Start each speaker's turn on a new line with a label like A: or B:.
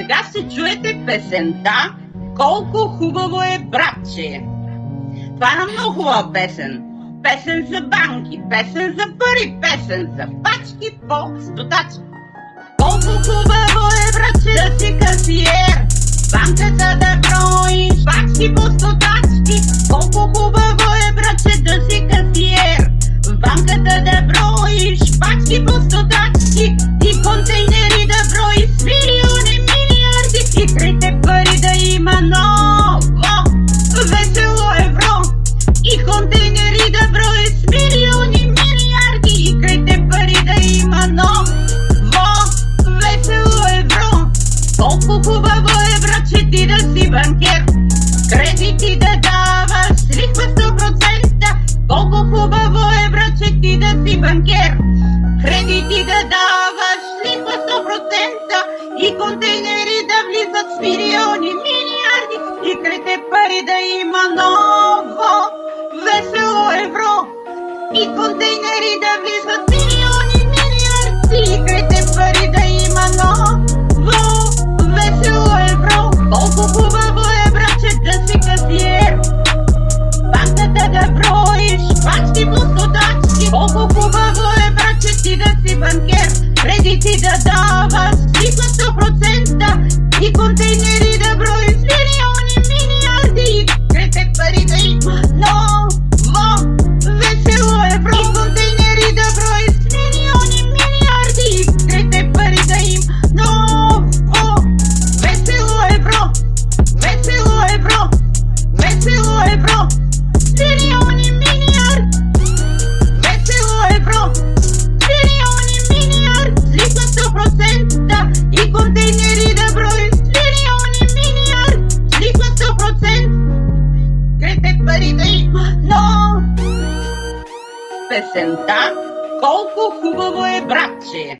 A: Сега ще чуете песента "Колко хубаво е, братче". Това е много хубава песен. Песен за банки, песен за пари, песен за пачки по стотачки. Колко хубаво е, братче, да си касиер, банката да броиш пачки по стотачки. Колко хубаво е, братче, да си касиер, в банката да броиш пачки по стотачки. И контейнери да броиш с милиони, милиарди, и крите пари да има ново весело евро. И контейнери да броиш с милиони, милиарди, и крите пари да има ново весело евро. Колко хубаво е, братче, ти да си банкер, кредити да даваш с лихва 100%. Колко хубаво е, братче, ти да си банкер, кредити да даваш с лихва 100%. И контейнери да влизат с милиони, милиарди, и крите пари да има ново весело евро. И контейнери да влизат с милиони, милиарди, и крите пари да има ново весело евро. Колко хубаво е, братче, да си касиер, банката да броиш пачки по стотачки. Колко хубаво е, братче, ти да си банкер, кредити да даваш с лихва 100%. И контейнери да броиш милиони, милиарди, и крите пари да има ново весело евро. И контейнери да броиш милиони, милиарди, и крите пари да има ново весело евро. Весело евро, весело евро, милиони, милиарди, весело евро, милиони, милиарди, с лихва 100%. И контейнери да броиш милиони, милиарди, с лихва 100%. Крите пари да има ново. Песента "Колко хубаво е, братче".